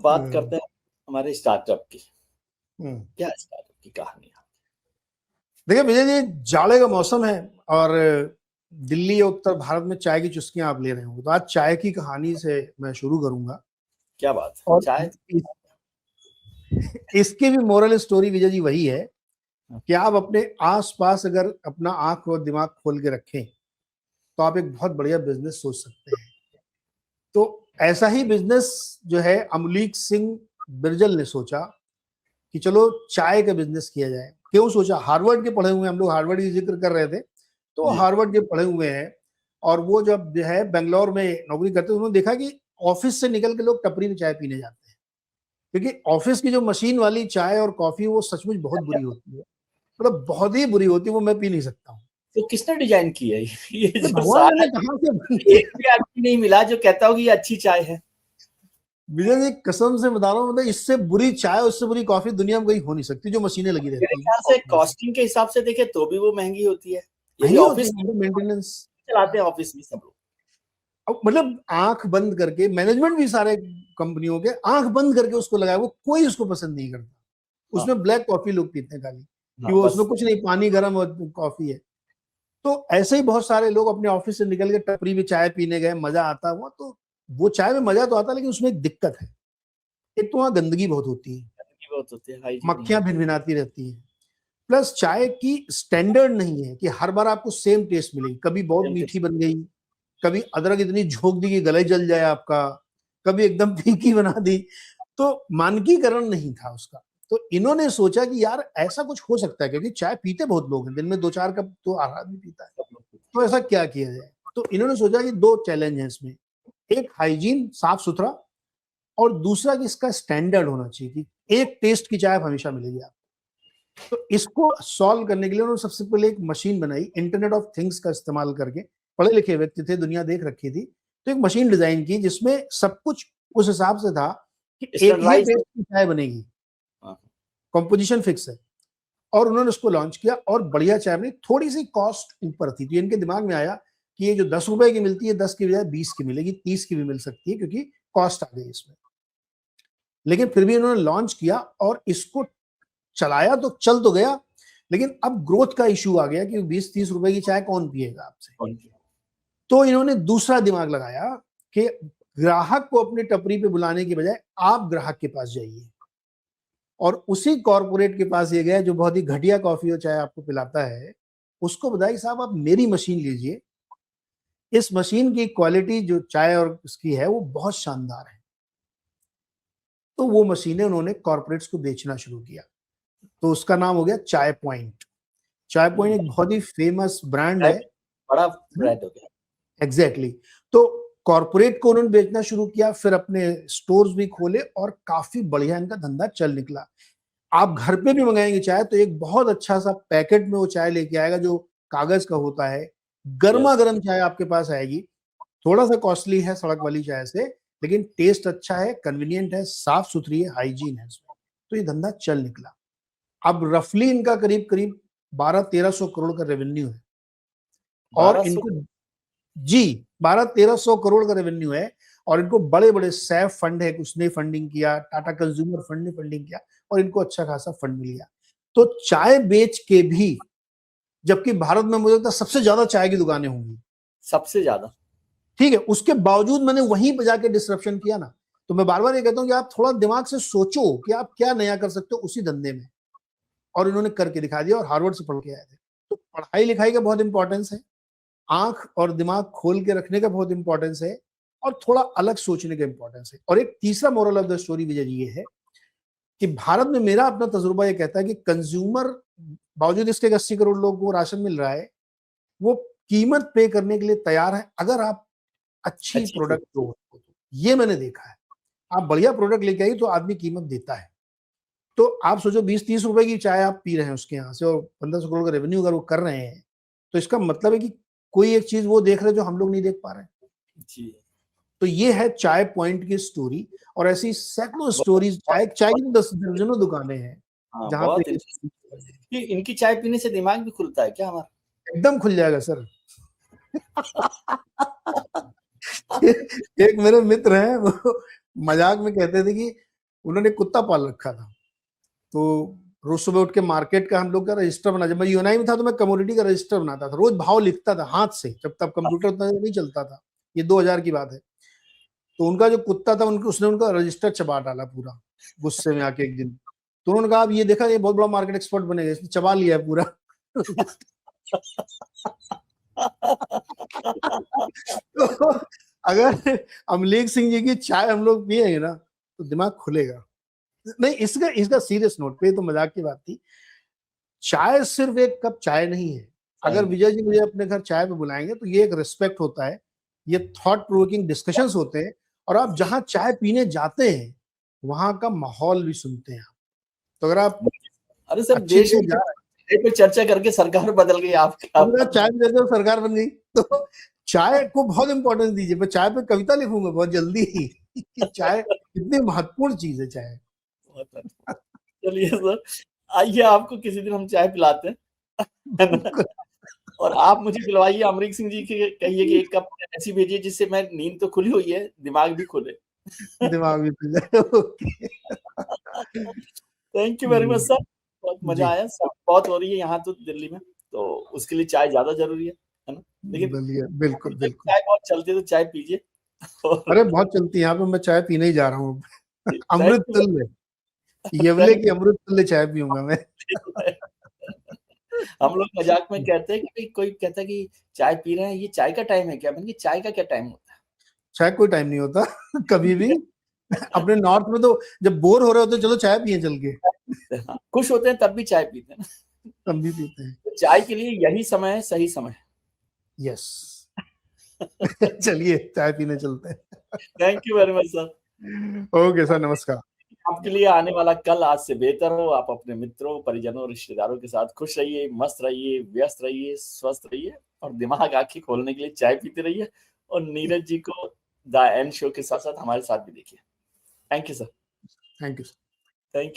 बात करते हैं हमारे स्टार्टअप की। क्या स्टार्टअप की कहानी है? देखिए विजय जी, जाड़े का मौसम है और दिल्ली और उत्तर भारत में चाय की चुस्कियां आप ले रहे होंगे, तो आज चाय की कहानी से मैं शुरू करूंगा। क्या बात है, और चाय? इसकी भी मोरल स्टोरी विजय जी वही है कि आप अपने आसपास अगर अपना आंख और दिमाग खोल के रखें तो आप एक बहुत बढ़िया बिजनेस सोच सकते हैं। तो ऐसा ही बिजनेस जो है अमलीक सिंह बिरजल ने सोचा कि चलो चाय का बिजनेस किया जाए। क्यों सोचा? हार्वर्ड के पढ़े हुए, हम लोग हार्वर्ड की जिक्र कर रहे थे, तो हार्वर्ड के पढ़े हुए हैं और वो जब जो है बेंगलोर में नौकरी करते उन्होंने देखा कि ऑफिस से निकल के लोग टपरी में चाय पीने जाते हैं, क्योंकि ऑफिस की जो मशीन वाली चाय और कॉफी वो सचमुच बहुत बुरी होती है, मतलब बहुत ही बुरी होती है, वो मैं पी नहीं सकता हूँ। तो किसने डिजाइन की है ये जो भगवान सारा? ने कहा से एक भी आदमी नहीं मिला जो कहता हो कि ये अच्छी चाय है। विजय जी कसम से बता रहा हूँ, मतलब इससे बुरी चाय उससे बुरी कॉफी दुनिया में कहीं हो नहीं सकती जो मशीनें लगी मेरे रहती ख्याल से हैं। कॉस्टिंग के हिसाब से देखे तो भी वो महंगी होती है। यदि महंगी होती ऑफिस है, मेंटेनेंस चलाते हैं ऑफिस में सब लोग, मतलब आंख बंद करके मैनेजमेंट भी सारे कंपनियों के आंख बंद करके उसको लगाया, वो कोई उसको पसंद नहीं करता। उसमें ब्लैक कॉफी लोग पीते हैं खाली, कि वो उसमें कुछ नहीं, पानी गर्म और कॉफी है। तो ऐसे ही बहुत सारे लोग अपने ऑफिस से निकल के टपरी में चाय पीने गए, मजा आता हुआ, तो वो चाय में मजा तो आता, लेकिन उसमें एक दिक्कत है। एक तो वहाँ गंदगी बहुत होती है, बहुत होते हैं, हाइजीन नहीं मक्खियां है। भिनभिनाती रहती है, प्लस चाय की स्टैंडर्ड नहीं है कि हर बार आपको सेम टेस्ट मिलेगी। कभी बहुत मीठी बन गई, कभी अदरक इतनी झोंक दी कि गले जल जाए आपका, कभी एकदम फीकी बना दी, तो मानकीकरण नहीं था उसका। तो इन्होंने सोचा कि यार ऐसा कुछ हो सकता है, क्योंकि चाय पीते बहुत लोग हैं, दिन में 2-4 कप तो हर आदमी पीता है, तो ऐसा क्या किया जाए। तो इन्होंने सोचा कि दो चैलेंज है इसमें, एक हाइजीन साफ सुथरा, और दूसरा कि इसका स्टैंडर्ड होना चाहिए कि एक टेस्ट की चाय हमेशा मिलेगी आपको। तो इसको सॉल्व करने के लिए उन्होंने सबसे पहले एक मशीन बनाई, इंटरनेट ऑफ थिंग्स का इस्तेमाल करके। पढ़े लिखे व्यक्ति थे, दुनिया देख रखी थी, तो एक मशीन डिजाइन की जिसमें सब कुछ उस हिसाब से था कि एक ही टेस्ट की चाय बनेगी, कंपोजिशन फिक्स है। और उन्होंने उसको लॉन्च किया और बढ़िया चाय बनी। थोड़ी सी कॉस्ट ऊपर थी, तो इनके दिमाग में आया कि ये जो 10 रुपए की मिलती है, 10 की बजाय 20 की मिलेगी, 30 की भी मिल सकती है, क्योंकि कॉस्ट आ गई इसमें। लेकिन फिर भी उन्होंने लॉन्च किया और इसको चलाया, तो चल तो गया, लेकिन अब ग्रोथ का इशू आ गया कि 20-30 रुपए की चाय कौन पिएगा आपसे। तो इन्होंने दूसरा दिमाग लगाया कि ग्राहक को अपने टपरी पे बुलाने की बजाय आप ग्राहक के पास जाइए, और उसी कॉर्पोरेट के पास ये गया जो बहुत ही घटिया कॉफी और चाय आपको पिलाता है। उसको बताया साहब आप मेरी मशीन लीजिए, इस मशीन की क्वालिटी जो चाय और उसकी है वो बहुत शानदार है। तो वो मशीनें उन्होंने कॉर्पोरेट्स को बेचना शुरू किया, तो उसका नाम हो गया चाय पॉइंट। चाय पॉइंट एक बहुत ही फेमस ब्रांड है, बड़ा ब्रांड हो गया। एग्जैक्टली तो कॉर्पोरेट को उन्होंने बेचना शुरू किया, फिर अपने स्टोर्स भी खोले और काफी बढ़िया इनका धंधा चल निकला। आप घर पे भी मंगाएंगे चाय तो एक बहुत अच्छा सा पैकेट में वो चाय लेके आएगा जो कागज का होता है, गर्मा गर्म चाय आपके पास आएगी। थोड़ा सा कॉस्टली है सड़क वाली चाय से, लेकिन टेस्ट अच्छा है, कन्वीनियंट है, साफ सुथरी है, हाइजीन है इसमें। तो ये धंधा चल निकला। अब रफली इनका करीब करीब 1200-1300 करोड़ का रेवेन्यू है, और इनको जी 1200-1300 करोड़ का रेवेन्यू है। और इनको बड़े बड़े सैफ फंड है, उसने फंडिंग किया, टाटा कंज्यूमर फंड ने फंडिंग किया, और इनको अच्छा खासा फंड मिल गया। तो चाय बेच के भी, जबकि भारत में मुझे लगता है सबसे ज्यादा चाय की दुकानें होंगी, सबसे ज्यादा, ठीक है, उसके बावजूद मैंने वहीं पर जाके डिसरप्शन किया ना। तो मैं बार बार ये कहता हूं कि आप थोड़ा दिमाग से सोचो कि आप क्या नया कर सकते हो उसी धंधे में, और इन्होंने करके दिखा दिया, और हार्वर्ड से पढ़ के आए थे। तो पढ़ाई लिखाई का बहुत इंपॉर्टेंस है, आंख और दिमाग खोल के रखने का बहुत इंपॉर्टेंस है, और थोड़ा अलग सोचने का इंपॉर्टेंस है। और एक तीसरा मोरल ऑफ द स्टोरी विजय ये है कि भारत में मेरा अपना तजुर्बा ये कहता है कि कंज्यूमर, बावजूद इसके 80 करोड़ लोग को राशन मिल रहा है, वो कीमत पे करने के लिए तैयार है अगर आप अच्छी प्रोडक्ट दो। ये मैंने देखा है, आप बढ़िया प्रोडक्ट लेके आई तो आदमी कीमत देता है। तो आप सोचो 20-30 रुपए की चाय आप पी रहे हैं उसके यहाँ से, और 1500 करोड़ का रेवेन्यू अगर वो कर रहे हैं, तो इसका मतलब है कि कोई एक चीज वो देख रहे हैं जो हम लोग नहीं देख पा रहे हैं। तो ये है चाय पॉइंट की स्टोरी, और ऐसी सैकड़ों स्टोरीज, चाय की 10 दर्जनों दुकानें हैं जहां पे इनकी चाय पीने से दिमाग भी खुलता है क्या हमारा? एकदम खुल जाएगा सर। एक मेरे मित्र हैं, वो मजाक में कहते थे कि उन्होंने कुत्ता पाल रखा था, तो रोज सुबह उठ के मार्केट का हम लोग का रजिस्टर बना, जब मैं यूनाई में था तो मैं कमोडिटी का रजिस्टर बनाता था, रोज भाव लिखता था हाथ से, जब तब कंप्यूटर उतना नहीं चलता था, ये 2000 की बात है। तो उनका जो कुत्ता था उसने उनका रजिस्टर चबा डाला पूरा, गुस्से में आके एक दिन। तो उन्होंने कहा अब ये देखा ये बहुत बड़ा मार्केट एक्सपर्ट बनेगा, इसने चबा लिया है पूरा। तो अगर अमलेख सिंह जी की चाय हम लोग पिएंगे ना तो दिमाग खुलेगा। नहीं, इसका सीरियस नोट पे, तो मजाक की बात थी। चाय सिर्फ एक कप चाय नहीं है। अगर विजय जी मुझे अपने घर चाय पे बुलाएंगे तो ये एक रिस्पेक्ट होता है, ये थॉट प्रोवोकिंग डिस्कशंस होते हैं, और आप जहां चाय पीने जाते हैं वहां का माहौल भी सुनते हैं। तो अगर आप अरे सर देश में पे चर्चा करके सरकार बदल गई, आपकी चाय पे सरकार बन गई, तो चाय को बहुत इंपॉर्टेंस दीजिए। मैं चाय पे कविता लिखूंगा बहुत जल्दी ही कि चाय कितनी महत्वपूर्ण चीज है चाय। चलिए सर, आइए आपको किसी दिन हम चाय पिलाते हैं। और आप मुझे पिलवाइए, अमरीक सिंह जी के कहिए कि एक कप ऐसी भेजिए जिससे मैं, नींद तो खुली हुई है, दिमाग भी खुले। दिमाग भी खुल जाए। Thank you very much sir, बहुत मजा आया। बहुत हो रही है यहाँ तो दिल्ली में, तो उसके लिए चाय ज्यादा जरूरी है ना? लेकिन बिल्कुल बिल्कुल चाय बहुत चलती है तो चाय पीजिए। अरे बहुत चलती है यहाँ पे, मैं चाय पीने ही जा रहा हूँ। अमृत तुल्य, यवले की अमृत तुल्य चाय पीऊंगा मैं। हम लोग मजाक में कहते हैं कि कोई कहता है कि चाय पी रहे हैं, ये चाय का टाइम है क्या? मैंने कहा चाय का क्या टाइम होता है? चाय कोई टाइम नहीं होता कभी भी। अपने नॉर्थ में तो जब बोर हो रहे होते चलो चाय पिए चल के। खुश होते हैं तब भी चाय पीते हैं ना, तब भी पीते हैं। चाय के लिए यही समय है, सही समय। यस। चलिए चाय पीने चलते हैं। Thank you very much sir. Okay sir, नमस्कार। आपके लिए आने वाला कल आज से बेहतर हो। आप अपने मित्रों, परिजनों, रिश्तेदारों के साथ खुश रहिए, मस्त रहिए, व्यस्त रहिए, स्वस्थ रहिए, और दिमाग आंखें खोलने के लिए चाय पीते रहिए। और नीरज जी को द एंड शो के साथ साथ हमारे साथ भी देखिए। Thank you sir. Thank you. Thank you.